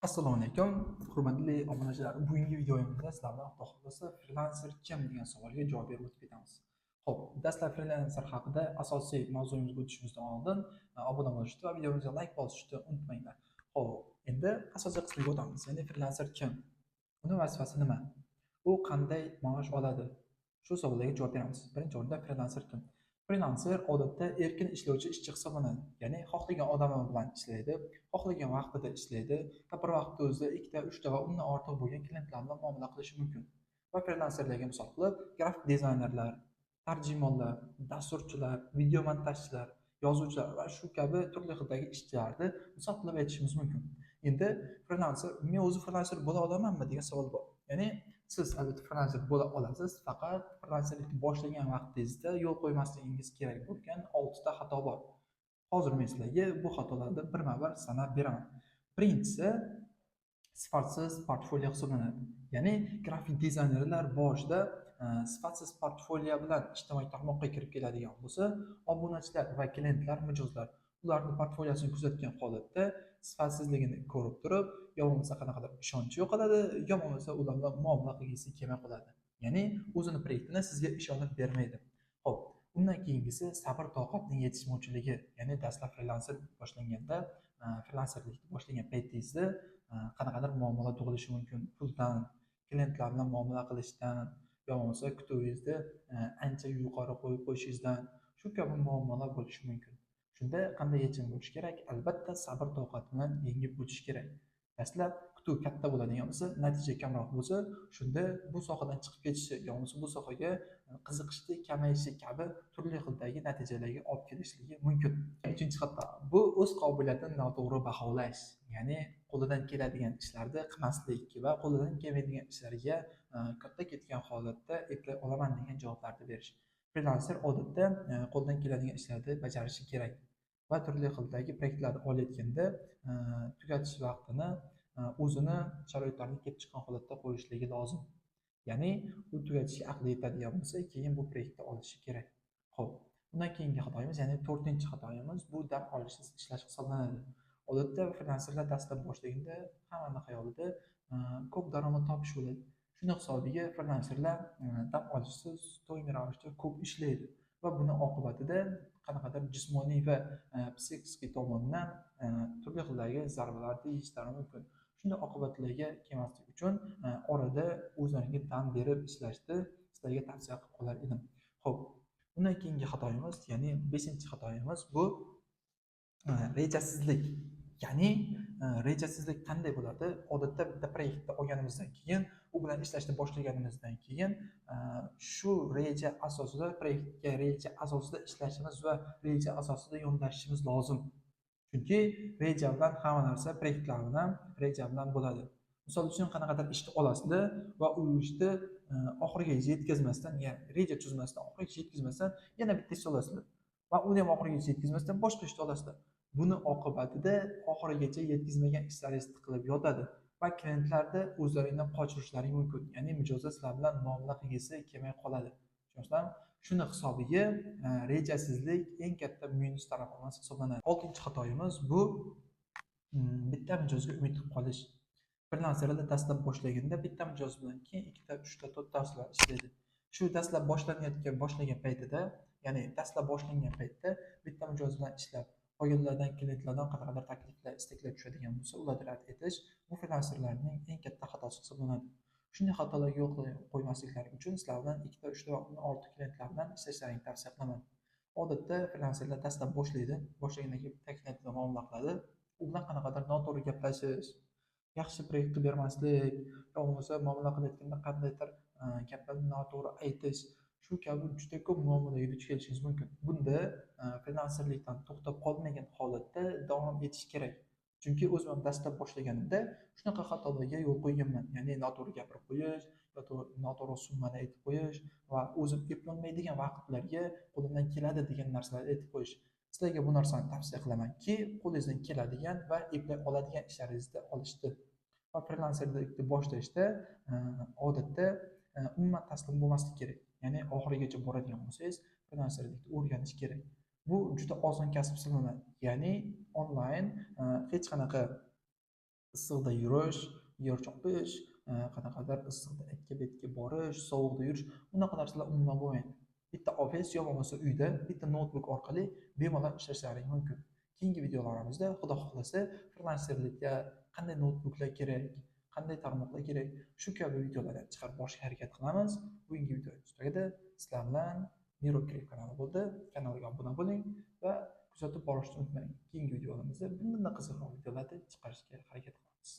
Assalomu alaykum, hurmatli obunachilar. Bugungi videomizda sizlar bilan Xudo xohlasa frilanser kim degan savolga javob berib o'tib ketamiz. Xo'p, dastlab frilanser haqida asosiy mavzuyimizga o'tishimizdan oldin obuna bo'lishni va videomizga like bosishni unutmanglar. Xo'p, endi asosiy qismiga o'tamiz. Ya'ni frilanser kim? Uni vazifasi nima? U qanday maosh oladi? Shu savollarga javob beramiz. Birinchi o'rinda frilanser kim? Frilanser odatda erkin ishlovchi ishchi hisoblanadi. Ya'ni xohlagan odami bilan ishlaydi, xohlagan vaqtida ishlaydi va bir vaqtda o'zida ikkita, uchta va undan ortiq bo'lgan klientlar bilan muomala qilishi mumkin. Va frilanserlarga misol qilib, grafik dizaynerlar, tarjimonlar, dasturchilar, video montajchilar, yozuvchilar va shu kabi turli xildagi ishchilarni misol qilib aytishimiz mumkin. Endi frilanser, men o'zi frilanser bo'la olamanmi degan savol bor. Ya'ni siz albatta frilanser bo'la olasiz, faqat frilanserlikni boshlagan vaqtingizda yo'l qo'ymasligingiz kerak bo'lgan 6 ta xato bor. Hozir men sizlarga bu xatolarni birma-bir sanab beraman. Birinchisi, sifatsiz portfolio hisoblanadi. Ya'ni grafik dizaynerlar boshida sifatsiz portfolio bilan ijtimoiy tarmoqqa kirib keladigan bo'lsa, obunachilar va klientlar, mijozlar ularning portfoliosini kuzatgan holatda sifatsizligini ko'rib turib, yo bo'lmasa qanaqadir ishonchi yo'qoladi, yo bo'lmasa ular bilan muomala qilgisi kelmay qoladi. Ya'ni o'zini proyektini sizga ishonib bermaydi. Xo'p, undan keyingisi sabr toqatning yetishmovchiligi. Ya'ni dastlab frilanser boshlanganda, frilanserlikni boshlagan paytingizda qanaqadir muammolar tug'ilishi mumkin. Puldan, klientlar bilan muomala qilishdan, yo bo'lmasa kutuvingizni ancha yuqori qo'yib qo'yishingizdan shu kabi muammolar bo'lishi mumkin. Shunda qanday yechim bo'lishi kerak? Albatta sabr toqat bilan yengib o'tish kerak. Dastlab kutuv katta bo'ladigan bo'lsa, natija kamroq bo'lsa, shunda bu sohadan chiqib ketishi yo bo'lmasa bu sohaga qiziqishni kamayishi kabi turli xildagi natijalarga olib kelishligi mumkin. Uchinchi xato, bu o'z qobiliyatini noto'g'ri baholash. Ya'ni qo'lidan keladigan ishlarni qilmaslik va qo'lidan kelmaydigan ishlarga katta ketgan holatda eplay olaman degan javoblarni berish. Frilanser odatda qo'ldan keladigan ishlarni bajarishi kerak va turli xildagi proyektlarni olayotganda tugatish vaqtini o'zini sharoitlarini kelib chiqqan holatda qo'yishligi lozim. Ya'ni u tugatishga aqli yetadigan bo'lsa, keyin bu proyektni olishi kerak. Xo'p, undan keyingi xatoyimiz, ya'ni 4-chi xatoyimiz bu dam olishsiz ishlash hisoblanadi. Odatda frilanserlar dastlab boshlaganda hammani xayolida ko'p daromad topish bo'ladi. Shuni hisobiga frilanserlar dam olishsiz doimiy ravishda ko'p ishlaydi va buni oqibatida qanaqadir jismoniy va psixik tomondan turli xildagi zarbalarni yeyishlari mumkin. Shunday oqibatlarga kelmaslik uchun orada o'zlariga dam berib ishlashni sizlarga tavsiya qilib qolar edim. Xo'p, undan keyingi xatoyimiz, ya'ni 5-chi xatoyimiz bu rejasizlik. Ya'ni rejasizlik qanday bo'ladi? Odatda bitta proyektni olganimizdan keyin, u bilan ishlashni boshlaganimizdan keyin shu reja asosida proyektga reja asosida ishlashimiz va reja asosida yondashishimiz lozim. Chunki reja bilan hamma narsa proyektlar bilan reja bilan bo'ladi. Misol uchun qanaqadir ishni olasizlar va u ishni oxirigacha yetkazmasdan, ya'ni reja tuzmasdan, oxirigacha yetkazmasdan yana bitta ish olasizlar va uni ham oxirigacha yetkazmasdan boshqa ishni olasizlar. Buni oqibatida oxirigacha yetkazmagan ishlaringiz tiqilib yotadi va klientlarda o'zlaringdan qochirishlari mumkin. Ya'ni mijozlar sizlar bilan muomala qilgisi kelmay qoladi. Tushunasizlarmi? Shuni hisobiga rejasizlik eng katta minus tarafimiz hisoblanadi. 6-chi xatoyimiz bu bitta mijozga umid qilib qolish. Frilanserlar dastlab boshlaganda bitta mijoz bilan, keyin 2 ta, 3 ta, 4 ta ishlaydi. Shu dastlab boshlagan paytida, ya'ni dastlab boshlangan paytda bitta mijoz bilan ishlab, qolganlardan klientlardan qanaqadir takliflar, istaklar tushadigan bo'lsa, ularni rad etish bu frilanserlarning eng katta xatosi hisoblanadi. Shunday xatolarga yo'l qo'ymasliklari uchun sizlar bilan 2 ta, 3 ta va undan ortiq klientlar bilan ishlashlaringni tavsiya qilaman. Odatda frilanserlar dastlab boshlaydi, boshlagandan keyin bitta klient bilan muomala qiladi. U bilan qanaqadir noto'g'ri gaplashish, yaxshi proyektni bermaslik, yo bo'lmasa muomala qilayotganda qandaydir gaplarni noto'g'ri aytish, shu kabi juda ko'p muammolarga duch kelishingiz mumkin. Bunda frilanserlikdan to'xtab qolmagan holatda davom etish kerak. Chunki o'zim ham dastlab boshlaganimda shunaqa xatolarga yo'l qo'yganman. Ya'ni noto'g'ri gapirib qo'yish, noto'g'ri summani aytib qo'yish va o'zim eplolmaydigan vaqtlarga qo'limdan keladi degan narsalarni aytib qo'yish. Sizlarga bu narsani tavsiya qilamanki, qo'lingizdan keladigan va eplay oladigan ishlaringizni olishni va frilanserlikni boshlashda odatda umuman taslim bo'lmaslik kerak. Ya'ni oxirigacha boradigan bo'lsangiz, frilanserlikni o'rganish kerak. Bu juda oson kasb hisoblanadi. Ya'ni onlayn hech qanaqa issiqda yurish, yer chopish, qanaqadir issiqda etga betga borish, sovuqda yurish, bunaqa narsalar umuman bo'lmaydi. Bitta ofis yo bo'lmasa uyda bitta noutbuk orqali bemalol ishlashlaring mumkin. Keyingi videolarimizda xudo xohlasa frilanserlikka qanday noutbuklar kerak, qanday tarmoqlar kerak, shu kabi videolarni chiqarib borishga harakat qilamiz. Bugungi video tugadi. Sizlar bilan Miro Create kanali bo'ldi. Kanalga obuna bo'ling va kuzatib borishni unutmang. Keyingi videolarimizda bundan qiziqroq videolarni chiqarishga harakat qilamiz.